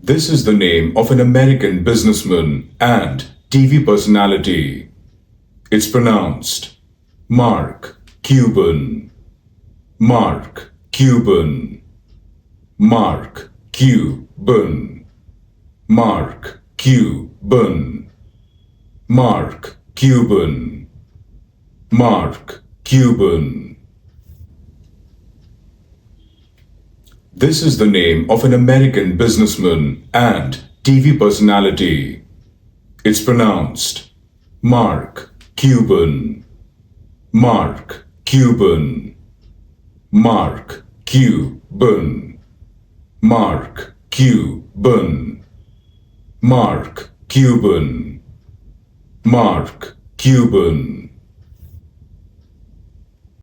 This is the name of an American businessman and TV personality. It's pronounced Mark Cuban. Mark Cuban. Mark Cuban. Mark Cuban. Mark Cuban. Mark Cuban. This is the name of an American businessman and TV personality. It's pronounced Mark Cuban. Mark Cuban. Mark Cuban. Mark Cuban. Mark Cuban. Mark Cuban.